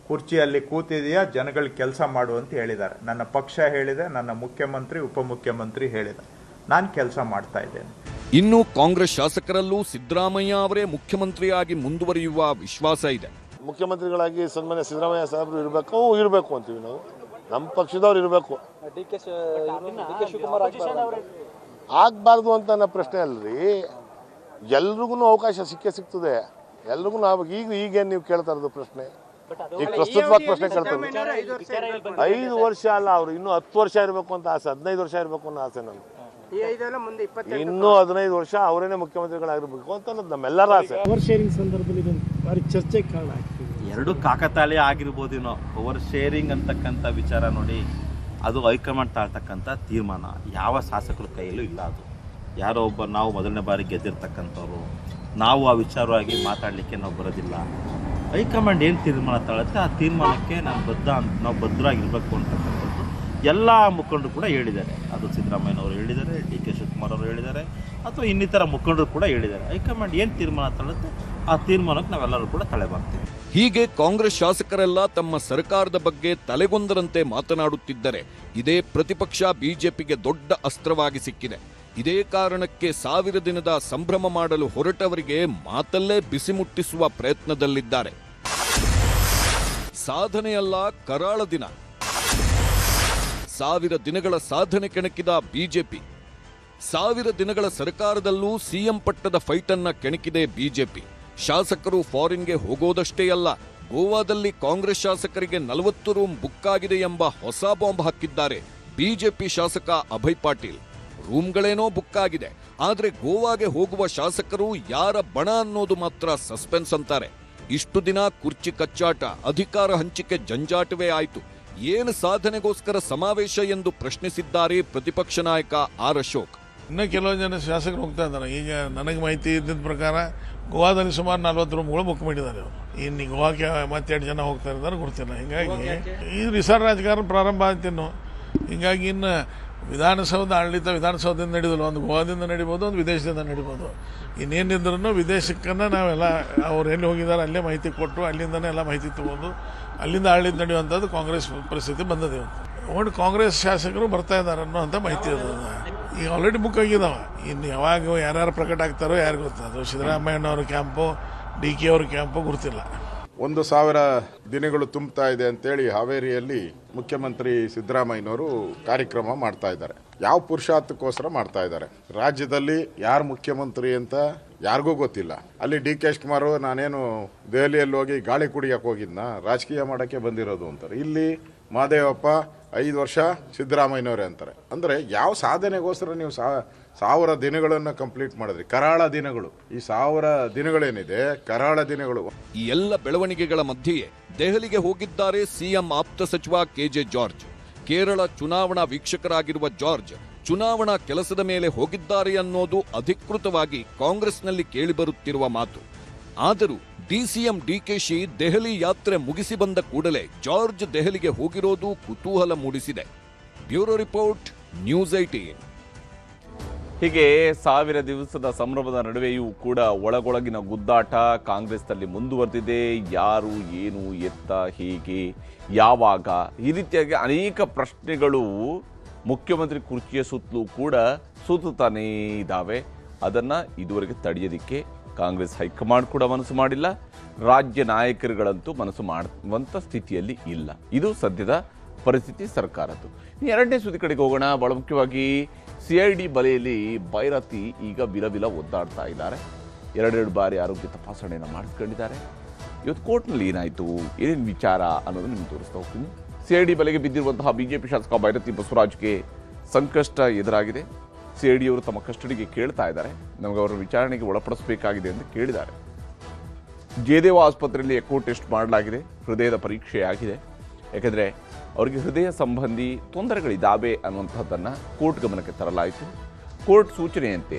ಕುರ್ಚಿಯಲ್ಲಿ ಕೂತಿದೆಯಾ, ಜನಗಳು ಕೆಲಸ ಮಾಡು ಅಂತ ಹೇಳಿದ್ದಾರೆ. ನನ್ನ ಪಕ್ಷ ಹೇಳಿದೆ, ನನ್ನ ಮುಖ್ಯಮಂತ್ರಿ ಉಪಮುಖ್ಯಮಂತ್ರಿ ಹೇಳಿದೆ, ನಾನು ಕೆಲಸ ಮಾಡ್ತಾ ಇದ್ದೇನೆ. ಇನ್ನು ಕಾಂಗ್ರೆಸ್ ಶಾಸಕರಲ್ಲೂ ಸಿದ್ದರಾಮಯ್ಯ ಅವರೇ ಮುಖ್ಯಮಂತ್ರಿಯಾಗಿ ಮುಂದುವರಿಯುವ ವಿಶ್ವಾಸ ಇದೆ. ಮುಖ್ಯಮಂತ್ರಿಗಳಾಗಿ ಸನ್ಮಾನ್ಯ ಸಿದ್ದರಾಮಯ್ಯ ಸಾಹೇಬರು ಇರಬೇಕು ಅಂತೀವಿ ನಾವು. ನಮ್ಮ ಪಕ್ಷದವ್ರು ಇರಬೇಕು, ಆಗಬಾರ್ದು ಅಂತ ಅನ್ನೋ ಪ್ರಶ್ನೆ ಅಲ್ರಿ. ಎಲ್ರಿಗೂ ಅವಕಾಶ ಸಿಗ್ತದೆ ಎಲ್ರಿಗೂ. ಈಗೇನು ನೀವು ಕೇಳ್ತಾ ಇರೋದು ಪ್ರಶ್ನೆ, ಈಗ ಪ್ರಸ್ತುತವಾಗಿ ಪ್ರಶ್ನೆ ಕೇಳ್ತಾರೆ. 5 ವರ್ಷ ಅಲ್ಲ, ಅವರು ಇನ್ನೂ 10 ವರ್ಷ ಇರಬೇಕು ಅಂತ ಆಸೆ, 15 ವರ್ಷ ಇರಬೇಕು ಅನ್ನೋ ಆಸೆ ನನಗೆ. ಇನ್ನೂ 15 ವರ್ಷ ಅವರೇನೆ ಮುಖ್ಯಮಂತ್ರಿಗಳಾಗಿರ್ಬೇಕು ಅಂತ ಅನ್ನೋದು ನಮ್ಮೆಲ್ಲರ ಆಸೆ. ಪವರ್ ಶೇರಿಂಗ್ ಸಂದರ್ಭದಲ್ಲಿ ಭಾರಿ ಚರ್ಚೆಗೆ ಕಾರಣ ಆಗ್ತಿದೆ. 2 ಕಾಕತಾಳೀಯ ಆಗಿರ್ಬೋದೇನೋ. ಪವರ್ ಶೇರಿಂಗ್ ಅಂತಕ್ಕಂಥ ವಿಚಾರ ನೋಡಿ, ಅದು ಹೈಕಮಾಂಡ್ ತಾಳ್ತಕ್ಕಂಥ ತೀರ್ಮಾನ ಯಾವ ಶಾಸಕರ ಕೈಯಲ್ಲೂ ಇಲ್ಲ. ಅದು ಯಾರೋ ಒಬ್ಬ, ನಾವು ಮೊದಲನೇ ಬಾರಿ ಗೆದ್ದಿರ್ತಕ್ಕಂಥವ್ರು, ನಾವು ಆ ವಿಚಾರವಾಗಿ ಮಾತಾಡಲಿಕ್ಕೆ ನಾವು ಬರೋದಿಲ್ಲ. ಹೈಕಮಾಂಡ್ ಏನು ತೀರ್ಮಾನ ತಾಳುತ್ತೆ ಆ ತೀರ್ಮಾನಕ್ಕೆ ನಾವು ಭದ್ರಾಗಿರ್ಬೇಕು ಅಂತಕ್ಕಂಥದ್ದು ಎಲ್ಲ ಮುಖಂಡರು ಕೂಡ ಹೇಳಿದ್ದಾರೆ. ಅದು ಸಿದ್ದರಾಮಯ್ಯನವರು ಹೇಳಿದ್ದಾರೆ, DK ಶಿವಕುಮಾರ್ ಅವರು ಹೇಳಿದ್ದಾರೆ, ಅಥವಾ ಇನ್ನಿತರ ಮುಖಂಡರು ಕೂಡ ಹೇಳಿದ್ದಾರೆ. ಹೈಕಮಾಂಡ್ ಏನು ತೀರ್ಮಾನ ತಾಳುತ್ತೆ ಆ ತೀರ್ಮಾನಕ್ಕೆ ನಾವೆಲ್ಲರೂ ಕೂಡ ತಲೆಬಾಗ್ತೀವಿ. ಹೀಗೆ ಕಾಂಗ್ರೆಸ್ ಶಾಸಕರೆಲ್ಲ ತಮ್ಮ ಸರ್ಕಾರದ ಬಗ್ಗೆ ತಲೆಗೊಂದರಂತೆ ಮಾತನಾಡುತ್ತಿದ್ದರೆ ಇದೇ ಪ್ರತಿಪಕ್ಷ ಬಿಜೆಪಿಗೆ ದೊಡ್ಡ ಅಸ್ತ್ರವಾಗಿ ಸಿಕ್ಕಿದೆ. ಇದೇ ಕಾರಣಕ್ಕೆ 1000 ದಿನದ ಸಂಭ್ರಮ ಮಾಡಲು ಹೊರಟವರಿಗೆ ಮಾತಲ್ಲೇ ಬಿಸಿ ಮುಟ್ಟಿಸುವ ಪ್ರಯತ್ನದಲ್ಲಿದ್ದಾರೆ. ಸಾಧನೆಯಲ್ಲ, ಕರಾಳ ದಿನ. 1000 ದಿನಗಳ ಸಾಧನೆ ಕೆಣಕಿದ ಬಿಜೆಪಿ. 1000 ದಿನಗಳ ಸರ್ಕಾರದಲ್ಲೂ CM ಪಟ್ಟದ ಫೈಟನ್ನ ಕೆಣಕಿದೆ ಬಿಜೆಪಿ. ಶಾಸಕರು ಫಾರಿನ್ಗೆ ಹೋಗೋದಷ್ಟೇ ಅಲ್ಲ, ಗೋವಾದಲ್ಲಿ ಕಾಂಗ್ರೆಸ್ ಶಾಸಕರಿಗೆ 40 ರೂಮ್ ಬುಕ್ ಆಗಿದೆ ಎಂಬ ಹೊಸ ಬಾಂಬ್ ಹಾಕಿದ್ದಾರೆ ಬಿಜೆಪಿ ಶಾಸಕ ಅಭಯ್ ಪಾಟೀಲ್. ರೂಮ್ಗಳೇನೋ ಬುಕ್ ಆಗಿದೆ, ಆದ್ರೆ ಗೋವಾಗೆ ಹೋಗುವ ಶಾಸಕರು ಯಾರ ಬಣ ಅನ್ನೋದು ಮಾತ್ರ ಸಸ್ಪೆನ್ಸ್ ಅಂತಾರೆ. ಇಷ್ಟು ದಿನ ಕುರ್ಚಿ ಕಚ್ಚಾಟ, ಅಧಿಕಾರ ಹಂಚಿಕೆ ಜಂಜಾಟವೇ ಆಯಿತು. ಏನು ಸಾಧನೆಗೋಸ್ಕರ ಸಮಾವೇಶ ಎಂದು ಪ್ರಶ್ನಿಸಿದ್ದಾರೆ ಪ್ರತಿಪಕ್ಷ ನಾಯಕ ಆರ್ ಅಶೋಕ್. ಇನ್ನೂ ಕೆಲವು ಜನ ಶಾಸಕರು ಹೋಗ್ತಾ ಇದ್ದಾರೆ. ಈಗ ನನಗೆ ಮಾಹಿತಿ ಇದ್ದಿದ್ದ ಪ್ರಕಾರ ಗೋವಾದಲ್ಲಿ ಸುಮಾರು 40 ರೂಮ್ಗಳು ಬುಕ್ ಮಾಡಿದ್ದಾರೆ ಅವರು. ಇನ್ನು ಗೋವಾಕ್ಕೆ ಮತ್ತೆರಡು ಜನ ಹೋಗ್ತಾ ಇದ್ದಾರೆ ಗೊತ್ತಿಲ್ಲ. ಹಿಂಗಾಗಿ ಈ ರಿಸಾರ್ಟ್ ರಾಜಕಾರಣ ಪ್ರಾರಂಭ ಆಯ್ತಿನ್ನು. ಹಿಂಗಾಗಿ ಇನ್ನು ವಿಧಾನಸೌಧ ಆಡಳಿತ ವಿಧಾನಸೌಧದಿಂದ ನಡೀದಲ್ಲ, ಒಂದು ಗೋವಾದಿಂದ ನಡಿಬೋದು, ಒಂದು ವಿದೇಶದಿಂದ ನಡಿಬೋದು. ಇನ್ನೇನಿದ್ರೂ ವಿದೇಶಕ್ಕನ್ನು ನಾವೆಲ್ಲ ಅವ್ರು ಎಲ್ಲಿ ಹೋಗಿದ್ದಾರೆ ಅಲ್ಲೇ ಮಾಹಿತಿ ಕೊಟ್ಟು ಅಲ್ಲಿಂದನೇ ಎಲ್ಲ ಮಾಹಿತಿ ತೊಗೊಂಡು ಅಲ್ಲಿಂದ ಆಡಳಿತ ನಡೆಯುವಂಥದ್ದು ಕಾಂಗ್ರೆಸ್ ಪರಿಸ್ಥಿತಿ ಬಂದದೆ. ಒಟ್ಟು ಕಾಂಗ್ರೆಸ್ ಶಾಸಕರು ಬರ್ತಾ ಇದ್ದಾರೆ ಅನ್ನೋಂಥ ಮಾಹಿತಿ ಅದು. ಈಗ ಆಲ್ರೆಡಿ ಬುಕ್ ಆಗಿದ್ದಾವೆ. ಇನ್ನು ಯಾವಾಗ ಯಾರ್ಯಾರು ಪ್ರಕಟ ಆಗ್ತಾರೋ ಯಾರು ಗೊತ್ತದು. ಸಿದ್ದರಾಮಯ್ಯನವ್ರ ಕ್ಯಾಂಪು, DK ಅವ್ರ ಕ್ಯಾಂಪು ಗೊತ್ತಿಲ್ಲ. 1000 ದಿನಗಳು ತುಂಬ್ತಾ ಇದೆ ಅಂತೇಳಿ ಹಾವೇರಿಯಲ್ಲಿ ಮುಖ್ಯಮಂತ್ರಿ ಸಿದ್ದರಾಮಯ್ಯನವರು ಕಾರ್ಯಕ್ರಮ ಮಾಡ್ತಾ ಇದ್ದಾರೆ. ಯಾವ ಪುರುಷಾರ್ಥಕ್ಕೋಸ್ಕರ ಮಾಡ್ತಾ ಇದ್ದಾರೆ? ರಾಜ್ಯದಲ್ಲಿ ಯಾರು ಮುಖ್ಯಮಂತ್ರಿ ಅಂತ ಯಾರಿಗೂ ಗೊತ್ತಿಲ್ಲ. ಅಲ್ಲಿ DK ಶಿವಕುಮಾರ್ ನಾನೇನು ದೆಹಲಿಯಲ್ಲಿ ಹೋಗಿ ಗಾಳಿ ಕುಡಿಯಕ್ಕೆ ಹೋಗಿದ್ನ, ರಾಜಕೀಯ ಮಾಡೋಕ್ಕೆ ಬಂದಿರೋದು ಅಂತಾರೆ. ಇಲ್ಲಿ ಮಹದೇವಪ್ಪ 5 ವರ್ಷ ಸಿದ್ದರಾಮಯ್ಯನವರೇ ಅಂತಾರೆ. ಅಂದರೆ ಯಾವ ಸಾಧನೆಗೋಸ್ಕರ ನೀವು 1000 ದಿನಗಳನ್ನು ಕಂಪ್ಲೀಟ್ ಮಾಡಿದ್ರಿ. ಕರಾಳ ದಿನಗಳು, ಈ 1000 ದಿನಗಳೇನಿದೆ ಕರಾಳ ದಿನಗಳು. ಈ ಎಲ್ಲ ಬೆಳವಣಿಗೆಗಳ ಮಧ್ಯೆಯೇ ದೆಹಲಿಗೆ ಹೋಗಿದ್ದಾರೆ ಸಿಎಂ ಆಪ್ತ ಸಚಿವ ಕೆಜೆ ಜಾರ್ಜ್. ಕೇರಳ ಚುನಾವಣಾ ವೀಕ್ಷಕರಾಗಿರುವ ಜಾರ್ಜ್ ಚುನಾವಣಾ ಕೆಲಸದ ಮೇಲೆ ಹೋಗಿದ್ದಾರೆ ಅನ್ನೋದು ಅಧಿಕೃತವಾಗಿ ಕಾಂಗ್ರೆಸ್ನಲ್ಲಿ ಕೇಳಿಬರುತ್ತಿರುವ ಮಾತು. ಆದರೂ ಡಿಸಿಎಂ ಡಿಕೆಶಿ ದೆಹಲಿ ಯಾತ್ರೆ ಮುಗಿಸಿ ಬಂದ ಕೂಡಲೇ ಜಾರ್ಜ್ ದೆಹಲಿಗೆ ಹೋಗಿರೋದು ಕುತೂಹಲ ಮೂಡಿಸಿದೆ. Bureau report, news 18. ಹೀಗೆ 1000 ದಿವಸದ ಸಂಭ್ರಮದ ನಡುವೆಯೂ ಕೂಡ ಒಳಗೊಳಗಿನ ಗುದ್ದಾಟ ಕಾಂಗ್ರೆಸ್ನಲ್ಲಿ ಮುಂದುವರೆದಿದೆ. ಯಾರು, ಏನು, ಎತ್ತ, ಹೇಗೆ, ಯಾವಾಗ, ಈ ರೀತಿಯಾಗಿ ಅನೇಕ ಪ್ರಶ್ನೆಗಳು ಮುಖ್ಯಮಂತ್ರಿ ಕುರ್ಚಿಯ ಸುತ್ತಲೂ ಕೂಡ ಸುತ್ತಾನೇ ಇದ್ದಾವೆ. ಅದನ್ನು ಇದುವರೆಗೆ ತಡೆಯೋದಕ್ಕೆ ಕಾಂಗ್ರೆಸ್ ಹೈಕಮಾಂಡ್ ಕೂಡ ಮನಸ್ಸು ಮಾಡಿಲ್ಲ. ರಾಜ್ಯ ನಾಯಕರುಗಳಂತೂ ಮನಸ್ಸು ಮಾಡುವಂಥ ಸ್ಥಿತಿಯಲ್ಲಿ ಇಲ್ಲ. ಇದು ಸದ್ಯದ ಪರಿಸ್ಥಿತಿ ಸರ್ಕಾರದ್ದು. ಎರಡನೇ ಸುದ್ದಿ ಕಡೆಗೆ ಹೋಗೋಣ. ಬಹಳ ಮುಖ್ಯವಾಗಿ CID ಬಲೆಯಲ್ಲಿ ಭೈರತಿ ಈಗ ಬಿಲಬಿಲ ಒದ್ದಾಡ್ತಾ ಇದ್ದಾರೆ. 2 ಬಾರಿ ಆರೋಗ್ಯ ತಪಾಸಣೆಯನ್ನು ಮಾಡಿಸ್ಕೊಂಡಿದ್ದಾರೆ. ಇವತ್ತು ಕೋರ್ಟ್ನಲ್ಲಿ ಏನಾಯಿತು, ಏನೇನು ವಿಚಾರ ಅನ್ನೋದು ನಿಮ್ಗೆ ತೋರಿಸ್ತಾ ಹೋಗ್ತೀನಿ. CID ಬಲೆಗೆ ಬಿದ್ದಿರುವಂತಹ ಬಿಜೆಪಿ ಶಾಸಕ ಭೈರತಿ ಬಸವರಾಜ್ಗೆ ಸಂಕಷ್ಟ ಎದುರಾಗಿದೆ. CID ಅವರು ತಮ್ಮ ಕಸ್ಟಡಿಗೆ ಕೇಳ್ತಾ ಇದ್ದಾರೆ. ನಮಗೆ ಅವರ ವಿಚಾರಣೆಗೆ ಒಳಪಡಿಸಬೇಕಾಗಿದೆ ಅಂತ ಕೇಳಿದ್ದಾರೆ. ಜಯದೇವ ಆಸ್ಪತ್ರೆಯಲ್ಲಿ ಎಕೋ ಟೆಸ್ಟ್ ಮಾಡಲಾಗಿದೆ. ಹೃದಯದ ಪರೀಕ್ಷೆ ಆಗಿದೆ. ಯಾಕೆಂದರೆ ಅವರಿಗೆ ಹೃದಯ ಸಂಬಂಧಿ ತೊಂದರೆಗಳಿದ್ದಾವೆ ಅನ್ನುವಂಥದ್ದನ್ನು ಕೋರ್ಟ್ ಗಮನಕ್ಕೆ ತರಲಾಯಿತು. ಕೋರ್ಟ್ ಸೂಚನೆಯಂತೆ,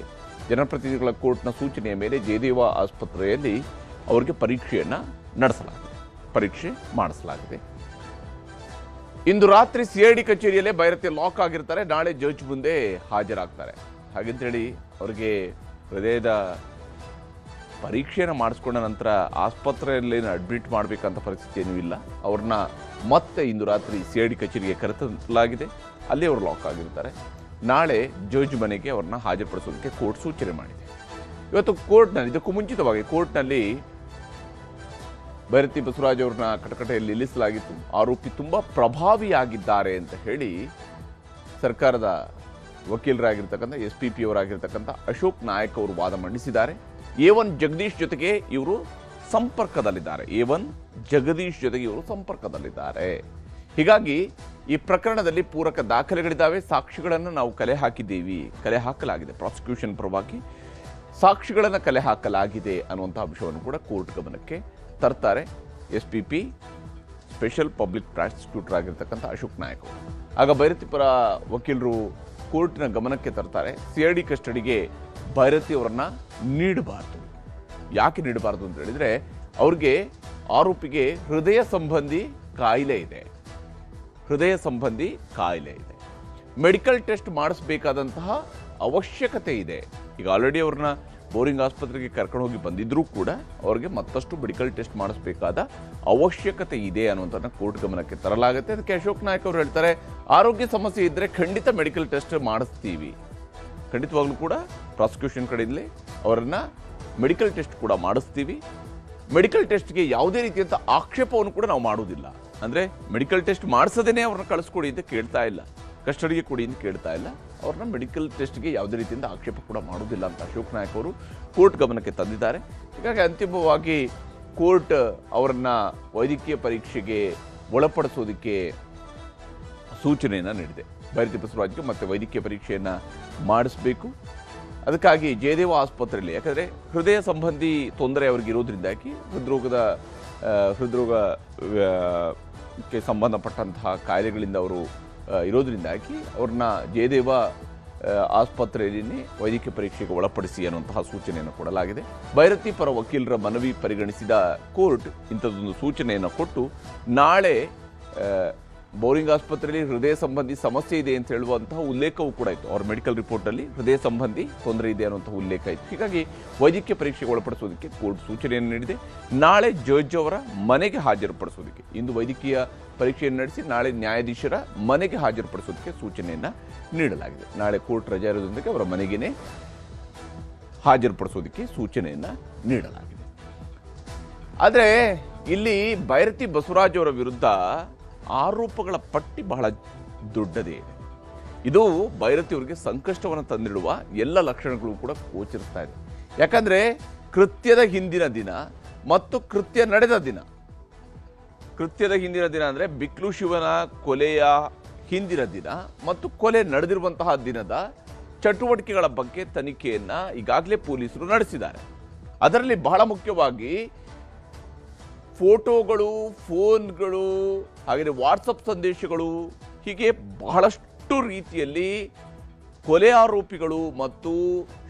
ಜನಪ್ರತಿನಿಧಿಗಳ ಕೋರ್ಟ್ನ ಸೂಚನೆಯ ಮೇಲೆ ಜಯದೇವ ಆಸ್ಪತ್ರೆಯಲ್ಲಿ ಅವರಿಗೆ ಪರೀಕ್ಷೆಯನ್ನು ಪರೀಕ್ಷೆ ಮಾಡಿಸಲಾಗಿದೆ. ಇಂದು ರಾತ್ರಿ CID ಕಚೇರಿಯಲ್ಲೇ ಭೈರತಿ ಲಾಕ್ ಆಗಿರ್ತಾರೆ. ನಾಳೆ ಜಡ್ಜ್ ಮುಂದೆ ಹಾಜರಾಗ್ತಾರೆ. ಹಾಗಂತೇಳಿ ಅವರಿಗೆ ಹೃದಯದ ಪರೀಕ್ಷೆಯನ್ನು ಮಾಡಿಸ್ಕೊಂಡ ನಂತರ ಆಸ್ಪತ್ರೆಯಲ್ಲೇನು ಅಡ್ಮಿಟ್ ಮಾಡಬೇಕಂತ ಪರಿಸ್ಥಿತಿ ಏನೂ ಇಲ್ಲ. ಅವ್ರನ್ನ ಮತ್ತೆ ಇಂದು ರಾತ್ರಿ CID ಕಚೇರಿಗೆ ಕರೆತರಲಾಗಿದೆ. ಅಲ್ಲಿ ಅವರು ಲಾಕ್ ಆಗಿರ್ತಾರೆ. ನಾಳೆ ಜಡ್ಜ್ ಮನೆಗೆ ಅವ್ರನ್ನ ಹಾಜರುಪಡಿಸೋದಕ್ಕೆ ಕೋರ್ಟ್ ಸೂಚನೆ ಮಾಡಿದೆ. ಇವತ್ತು ಕೋರ್ಟ್ನಲ್ಲಿ, ಇದಕ್ಕೂ ಮುಂಚಿತವಾಗಿ ಕೋರ್ಟ್ನಲ್ಲಿ ಭೈರತಿ ಬಸವರಾಜ್ ಅವ್ರನ್ನ ಕಟಕಟೆಯಲ್ಲಿ ನಿಲ್ಲಿಸಲಾಗಿತ್ತು. ಆರೋಪಿ ತುಂಬ ಪ್ರಭಾವಿಯಾಗಿದ್ದಾರೆ ಅಂತ ಹೇಳಿ ಸರ್ಕಾರದ ವಕೀಲರಾಗಿರ್ತಕ್ಕಂಥ SPP ಅವರಾಗಿರ್ತಕ್ಕಂಥ ಅಶೋಕ್ ನಾಯಕ್ ಅವರು ವಾದ ಮಂಡಿಸಿದ್ದಾರೆ. A1 ಜಗದೀಶ್ ಜೊತೆಗೆ ಇವರು ಸಂಪರ್ಕದಲ್ಲಿದ್ದಾರೆ. ಹೀಗಾಗಿ ಈ ಪ್ರಕರಣದಲ್ಲಿ ಪೂರಕ ದಾಖಲೆಗಳಿದ್ದಾವೆ. ಸಾಕ್ಷಿಗಳನ್ನು ನಾವು ಕಲೆ ಹಾಕಲಾಗಿದೆ. ಪ್ರಾಸಿಕ್ಯೂಷನ್ ಪರವಾಗಿ ಸಾಕ್ಷಿಗಳನ್ನು ಕಲೆ ಹಾಕಲಾಗಿದೆ ಅನ್ನುವಂಥ ಅಂಶವನ್ನು ಕೂಡ ಕೋರ್ಟ್ ಗಮನಕ್ಕೆ ತರ್ತಾರೆ SPP ಸ್ಪೆಷಲ್ ಪಬ್ಲಿಕ್ ಪ್ರಾಸಿಕ್ಯೂಟರ್ ಆಗಿರ್ತಕ್ಕಂಥ ಅಶೋಕ್ ನಾಯಕ್ ಅವರು. ಆಗ ಭೈರತಿ ಪರ ವಕೀಲರು ಕೋರ್ಟ್ನ ಗಮನಕ್ಕೆ ತರ್ತಾರೆ, CID ಕಸ್ಟಡಿಗೆ ಭೈರತಿ ಅವರನ್ನು ನೀಡಬಾರ್ದು. ಯಾಕೆ ನೀಡಬಾರ್ದು ಅಂತ ಹೇಳಿದರೆ, ಅವ್ರಿಗೆ ಆರೋಪಿಗೆ ಹೃದಯ ಸಂಬಂಧಿ ಕಾಯಿಲೆ ಇದೆ. ಮೆಡಿಕಲ್ ಟೆಸ್ಟ್ ಮಾಡಿಸಬೇಕಾದಂತಹ ಅವಶ್ಯಕತೆ ಇದೆ. ಈಗ ಆಲ್ರೆಡಿ ಅವ್ರನ್ನ ಬೋರಿಂಗ್ ಆಸ್ಪತ್ರೆಗೆ ಕರ್ಕೊಂಡು ಹೋಗಿ ಬಂದಿದ್ರೂ ಕೂಡ ಅವ್ರಿಗೆ ಮತ್ತಷ್ಟು ಮೆಡಿಕಲ್ ಟೆಸ್ಟ್ ಮಾಡಿಸಬೇಕಾದ ಅವಶ್ಯಕತೆ ಇದೆ ಅನ್ನುವಂಥದ್ದನ್ನ ಕೋರ್ಟ್ ಗಮನಕ್ಕೆ ತರಲಾಗುತ್ತೆ. ಅದಕ್ಕೆ ಅಶೋಕ್ ನಾಯಕ್ ಅವರು ಹೇಳ್ತಾರೆ, ಆರೋಗ್ಯ ಸಮಸ್ಯೆ ಇದ್ದರೆ ಖಂಡಿತ ಮೆಡಿಕಲ್ ಟೆಸ್ಟ್ ಮಾಡಿಸ್ತೀವಿ. ಖಂಡಿತವಾಗ್ಲೂ ಕೂಡ ಪ್ರಾಸಿಕ್ಯೂಷನ್ ಕಡೆಯಿಂದಲೇ ಅವರನ್ನ ಮೆಡಿಕಲ್ ಟೆಸ್ಟ್ ಕೂಡ ಮಾಡಿಸ್ತೀವಿ. ಮೆಡಿಕಲ್ ಟೆಸ್ಟ್ಗೆ ಯಾವುದೇ ರೀತಿಯಂಥ ಆಕ್ಷೇಪವನ್ನು ಕೂಡ ನಾವು ಮಾಡೋದಿಲ್ಲ. ಅಂದರೆ ಮೆಡಿಕಲ್ ಟೆಸ್ಟ್ ಮಾಡಿಸದೇನೆ ಅವ್ರನ್ನ ಕಳಿಸ್ಕೊಡಿ ಅಂತ ಕೇಳ್ತಾ ಇಲ್ಲ, ಕಸ್ಟಡಿಗೆ ಕೊಡಿ ಅಂತ ಕೇಳ್ತಾ ಇಲ್ಲ. ಅವ್ರನ್ನ ಮೆಡಿಕಲ್ ಟೆಸ್ಟ್ಗೆ ಯಾವುದೇ ರೀತಿಯಿಂದ ಆಕ್ಷೇಪ ಕೂಡ ಮಾಡೋದಿಲ್ಲ ಅಂತ ಅಶೋಕ್ ನಾಯಕ್ ಅವರು ಕೋರ್ಟ್ ಗಮನಕ್ಕೆ ತಂದಿದ್ದಾರೆ. ಹೀಗಾಗಿ ಅಂತಿಮವಾಗಿ ಕೋರ್ಟ್ ಅವರನ್ನ ವೈದ್ಯಕೀಯ ಪರೀಕ್ಷೆಗೆ ಒಳಪಡಿಸೋದಕ್ಕೆ ಸೂಚನೆಯನ್ನು ನೀಡಿದೆ. ಭೈರತಿ ಬಸವರಾಜ್ಗೆ ಮತ್ತೆ ವೈದ್ಯಕೀಯ ಪರೀಕ್ಷೆಯನ್ನು ಮಾಡಿಸಬೇಕು. ಅದಕ್ಕಾಗಿ ಜಯದೇವ ಆಸ್ಪತ್ರೆಯಲ್ಲಿ, ಯಾಕಂದರೆ ಹೃದಯ ಸಂಬಂಧಿ ತೊಂದರೆ ಅವ್ರಿಗೆ ಇರೋದ್ರಿಂದಾಗಿ ಹೃದ್ರೋಗಕ್ಕೆ ಸಂಬಂಧಪಟ್ಟಂತಹ ಕಾಯಿಲೆಗಳಿಂದ ಅವರು ಇರೋದ್ರಿಂದಾಗಿ ಅವ್ರನ್ನ ಜಯದೇವ ಆಸ್ಪತ್ರೆಯಲ್ಲಿ ವೈದ್ಯಕೀಯ ಪರೀಕ್ಷೆಗೆ ಒಳಪಡಿಸಿ ಅನ್ನುವಂತಹ ಸೂಚನೆಯನ್ನು ಕೊಡಲಾಗಿದೆ. ಭೈರತಿ ಪರ ವಕೀಲರ ಮನವಿ ಪರಿಗಣಿಸಿದ ಕೋರ್ಟ್ ಇಂಥದ್ದೊಂದು ಸೂಚನೆಯನ್ನು ಕೊಟ್ಟು ನಾಳೆ ಬೋರಿಂಗ್ ಆಸ್ಪತ್ರೆಯಲ್ಲಿ ಹೃದಯ ಸಂಬಂಧಿ ಸಮಸ್ಯೆ ಇದೆ ಅಂತ ಹೇಳುವಂತಹ ಉಲ್ಲೇಖವೂ ಕೂಡ ಇತ್ತು. ಅವ್ರ ಮೆಡಿಕಲ್ ರಿಪೋರ್ಟಲ್ಲಿ ಹೃದಯ ಸಂಬಂಧಿ ತೊಂದರೆ ಇದೆ ಅನ್ನುವಂತಹ ಉಲ್ಲೇಖ ಇತ್ತು. ಹೀಗಾಗಿ ವೈದ್ಯಕೀಯ ಪರೀಕ್ಷೆಗೆ ಒಳಪಡಿಸೋದಕ್ಕೆ ಕೋರ್ಟ್ ಸೂಚನೆಯನ್ನು ನೀಡಿದೆ. ನಾಳೆ ಜಡ್ಜ್ ಅವರ ಮನೆಗೆ ಹಾಜರುಪಡಿಸೋದಕ್ಕೆ, ಇಂದು ವೈದ್ಯಕೀಯ ಪರೀಕ್ಷೆಯನ್ನು ನಡೆಸಿ ನಾಳೆ ನ್ಯಾಯಾಧೀಶರ ಮನೆಗೆ ಹಾಜರುಪಡಿಸೋದಕ್ಕೆ ಸೂಚನೆಯನ್ನು ನೀಡಲಾಗಿದೆ. ನಾಳೆ ಕೋರ್ಟ್ ರಜೆ ಇರೋದ್ರಿಂದ ಅವರ ಮನೆಗೇ ಹಾಜರುಪಡಿಸೋದಕ್ಕೆ ಸೂಚನೆಯನ್ನು ನೀಡಲಾಗಿದೆ. ಆದರೆ ಇಲ್ಲಿ ಭೈರತಿ ಬಸವರಾಜ್ ಅವರ ವಿರುದ್ಧ ಆರೋಪಗಳ ಪಟ್ಟಿ ಬಹಳ ದೊಡ್ಡದೇ ಇದೆ. ಇದು ಭೈರತಿ ಅವರಿಗೆ ಸಂಕಷ್ಟವನ್ನು ತಂದಿಡುವ ಎಲ್ಲ ಲಕ್ಷಣಗಳು ಕೂಡ ಗೋಚರಿಸ್ತಾ ಇದೆ. ಯಾಕಂದರೆ ಕೃತ್ಯದ ಹಿಂದಿನ ದಿನ ಮತ್ತು ಕೃತ್ಯ ನಡೆದ ದಿನ, ಕೃತ್ಯದ ಹಿಂದಿನ ದಿನ ಅಂದರೆ ಬಿಕ್ಲು ಶಿವನ ಕೊಲೆಯ ಹಿಂದಿನ ದಿನ ಮತ್ತು ಕೊಲೆ ನಡೆದಿರುವಂತಹ ದಿನದ ಚಟುವಟಿಕೆಗಳ ಬಗ್ಗೆ ತನಿಖೆಯನ್ನು ಈಗಾಗಲೇ ಪೊಲೀಸರು ನಡೆಸಿದ್ದಾರೆ. ಅದರಲ್ಲಿ ಬಹಳ ಮುಖ್ಯವಾಗಿ ಫೋಟೋಗಳು, ಫೋನ್ಗಳು, ಹಾಗೆಯೇ ವಾಟ್ಸಪ್ ಸಂದೇಶಗಳು, ಹೀಗೆ ಬಹಳಷ್ಟು ರೀತಿಯಲ್ಲಿ ಕೊಲೆ ಆರೋಪಿಗಳು ಮತ್ತು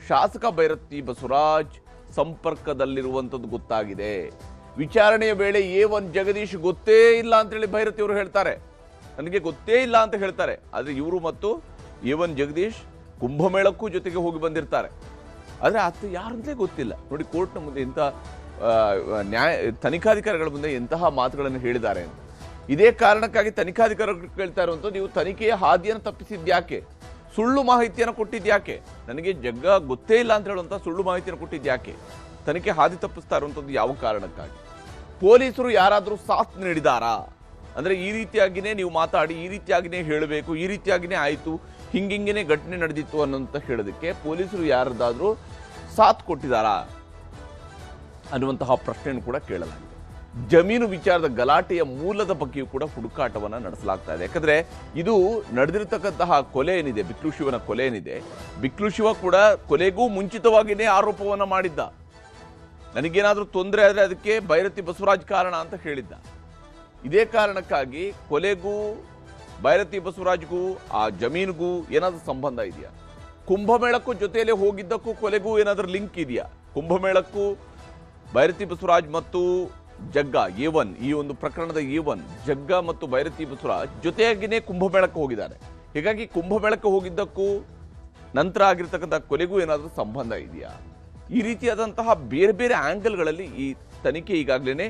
ಶಾಸಕ ಭೈರತಿ ಬಸವರಾಜ್ ಸಂಪರ್ಕದಲ್ಲಿರುವಂಥದ್ದು ಗೊತ್ತಾಗಿದೆ. ವಿಚಾರಣೆಯ ವೇಳೆ A1 ಜಗದೀಶ್ ಗೊತ್ತೇ ಇಲ್ಲ ಅಂತೇಳಿ ಭೈರತಿ ಅವರು ಹೇಳ್ತಾರೆ, ನನಗೆ ಗೊತ್ತೇ ಇಲ್ಲ ಅಂತ ಹೇಳ್ತಾರೆ. ಆದರೆ ಇವರು ಮತ್ತು A1 ಜಗದೀಶ್ ಕುಂಭಮೇಳಕ್ಕೂ ಜೊತೆಗೆ ಹೋಗಿ ಬಂದಿರ್ತಾರೆ. ಆದರೆ ಆತ ಯಾರಂತಲೇ ಗೊತ್ತಿಲ್ಲ. ನೋಡಿ, ಕೋರ್ಟ್ನ ಮುಂದೆ ಇಂಥ ತನಿಖಾಧಿಕಾರಿಗಳ ಮುಂದೆ ಎಂತಹ ಮಾತುಗಳನ್ನು ಹೇಳಿದ್ದಾರೆ ಅಂತ. ಇದೇ ಕಾರಣಕ್ಕಾಗಿ ತನಿಖಾಧಿಕಾರಿಗಳು ಕೇಳ್ತಾ ಇರುವಂಥದ್ದು, ನೀವು ತನಿಖೆಯ ಹಾದಿಯನ್ನು ತಪ್ಪಿಸಿದ್ಯಾಕೆ, ಸುಳ್ಳು ಮಾಹಿತಿಯನ್ನು ಕೊಟ್ಟಿದ್ಯಾಕೆ, ನನಗೆ ಜಗ್ಗ ಗೊತ್ತೇ ಇಲ್ಲ ಅಂತ ಹೇಳುವಂಥ ಸುಳ್ಳು ಮಾಹಿತಿಯನ್ನು ಕೊಟ್ಟಿದ್ಯಾಕೆ, ತನಿಖೆ ಹಾದಿ ತಪ್ಪಿಸ್ತಾ ಇರುವಂಥದ್ದು ಯಾವ ಕಾರಣಕ್ಕಾಗಿ, ಪೊಲೀಸರು ಯಾರಾದರೂ ಸಾಥ್ ನೀಡಿದಾರಾ, ಅಂದರೆ ಈ ರೀತಿಯಾಗಿಯೇ ನೀವು ಮಾತಾಡಿ, ಈ ರೀತಿಯಾಗಿಯೇ ಹೇಳಬೇಕು, ಈ ರೀತಿಯಾಗಿಯೇ ಆಯಿತು, ಹಿಂಗಿಂಗೇ ಘಟನೆ ನಡೆದಿತ್ತು ಅನ್ನೋಂತ ಹೇಳೋದಕ್ಕೆ ಪೊಲೀಸರು ಯಾರದಾದರೂ ಸಾಥ್ ಕೊಟ್ಟಿದ್ದಾರಾ ಅನ್ನುವಂತಹ ಪ್ರಶ್ನೆಯನ್ನು ಕೂಡ ಕೇಳಲಾಗಿದೆ. ಜಮೀನು ವಿಚಾರದ ಗಲಾಟೆಯ ಮೂಲದ ಬಗ್ಗೆಯೂ ಕೂಡ ಹುಡುಕಾಟವನ್ನು ನಡೆಸಲಾಗ್ತಾ ಇದೆ. ಯಾಕಂದರೆ ಇದು ನಡೆದಿರತಕ್ಕಂತಹ ಕೊಲೆ ಏನಿದೆ, ಬಿಕ್ಲು ಶಿವನ ಕೊಲೆ ಏನಿದೆ, ಬಿಕ್ಲು ಶಿವ ಕೂಡ ಕೊಲೆಗೂ ಮುಂಚಿತವಾಗಿಯೇ ಆರೋಪವನ್ನು ಮಾಡಿದ್ದ. ನನಗೇನಾದರೂ ತೊಂದರೆ ಆದರೆ ಅದಕ್ಕೆ ಭೈರತಿ ಬಸವರಾಜ್ ಕಾರಣ ಅಂತ ಹೇಳಿದ್ದ. ಇದೇ ಕಾರಣಕ್ಕಾಗಿ ಕೊಲೆಗೂ ಭೈರತಿ ಬಸವರಾಜ್ಗೂ ಆ ಜಮೀನಿಗೂ ಏನಾದರೂ ಸಂಬಂಧ ಇದೆಯಾ, ಕುಂಭಮೇಳಕ್ಕೂ ಜೊತೆಯಲ್ಲೇ ಹೋಗಿದ್ದಕ್ಕೂ ಕೊಲೆಗೂ ಏನಾದರೂ ಲಿಂಕ್ ಇದೆಯಾ, ಕುಂಭಮೇಳಕ್ಕೂ ಭೈರತಿ ಬಸವರಾಜ್ ಮತ್ತು ಜಗ್ಗ A1, ಈ ಒಂದು ಪ್ರಕರಣದ A1 ಜಗ್ಗ ಮತ್ತು ಭೈರತಿ ಬಸವರಾಜ್ ಜೊತೆಯಾಗಿಯೇ ಕುಂಭಮೇಳಕ್ಕೆ ಹೋಗಿದ್ದಾರೆ. ಹೀಗಾಗಿ ಕುಂಭಮೇಳಕ್ಕೆ ಹೋಗಿದ್ದಕ್ಕೂ ನಂತರ ಆಗಿರ್ತಕ್ಕಂಥ ಕೊಲೆಗೂ ಏನಾದರೂ ಸಂಬಂಧ ಇದೆಯಾ, ಈ ರೀತಿಯಾದಂತಹ ಬೇರೆ ಬೇರೆ ಆ್ಯಂಗಲ್ಗಳಲ್ಲಿ ಈ ತನಿಖೆ ಈಗಾಗಲೇ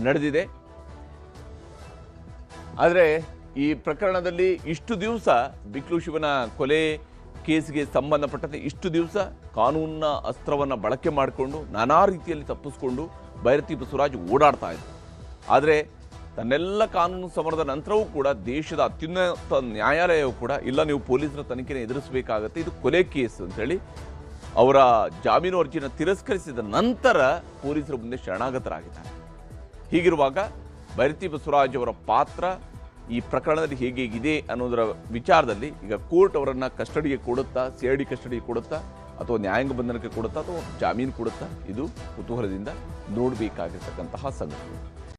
ನಡೆದಿದೆ. ಆದರೆ ಈ ಪ್ರಕರಣದಲ್ಲಿ ಇಷ್ಟು ದಿವಸ ಬಿಕ್ಲು ಶಿವನ ಕೊಲೆ ಕೇಸ್ಗೆ ಸಂಬಂಧಪಟ್ಟಂತೆ ಇಷ್ಟು ದಿವಸ ಕಾನೂನಿನ ಅಸ್ತ್ರವನ್ನು ಬಳಕೆ ಮಾಡಿಕೊಂಡು ನಾನಾ ರೀತಿಯಲ್ಲಿ ತಪ್ಪಿಸ್ಕೊಂಡು ಭೈರತಿ ಬಸವರಾಜ್ ಓಡಾಡ್ತಾ ಇದ್ರು. ಆದರೆ ತನ್ನೆಲ್ಲ ಕಾನೂನು ಸಮರದ ನಂತರವೂ ಕೂಡ ದೇಶದ ಅತ್ಯುನ್ನತ ನ್ಯಾಯಾಲಯವು ಕೂಡ ಇಲ್ಲ, ನೀವು ಪೊಲೀಸರ ತನಿಖೆನ ಎದುರಿಸಬೇಕಾಗತ್ತೆ, ಇದು ಕೊಲೆ ಕೇಸ್ ಅಂತೇಳಿ ಅವರ ಜಾಮೀನು ಅರ್ಜಿಯನ್ನು ತಿರಸ್ಕರಿಸಿದ ನಂತರ ಪೊಲೀಸರ ಮುಂದೆ ಶರಣಾಗತರಾಗಿದ್ದಾರೆ. ಹೀಗಿರುವಾಗ ಭೈರತಿ ಬಸವರಾಜ್ ಅವರ ಪಾತ್ರ ಈ ಪ್ರಕರಣದಲ್ಲಿ ಹೇಗಿದೆ ಅನ್ನೋದರ ವಿಚಾರದಲ್ಲಿ ಈಗ ಕೋರ್ಟ್ ಅವರನ್ನು ಕಸ್ಟಡಿಗೆ ಕೊಡುತ್ತಾ, CID ಕಸ್ಟಡಿಗೆ ಕೊಡುತ್ತಾ, ಅಥವಾ ನ್ಯಾಯಾಂಗ ಬಂಧನಕ್ಕೆ ಕೊಡುತ್ತಾ, ಅಥವಾ ಜಾಮೀನು ಕೊಡುತ್ತಾ, ಇದು ಕುತೂಹಲದಿಂದ ನೋಡಬೇಕಾಗಿರ್ತಕ್ಕಂತಹ ಸಂಗತಿ.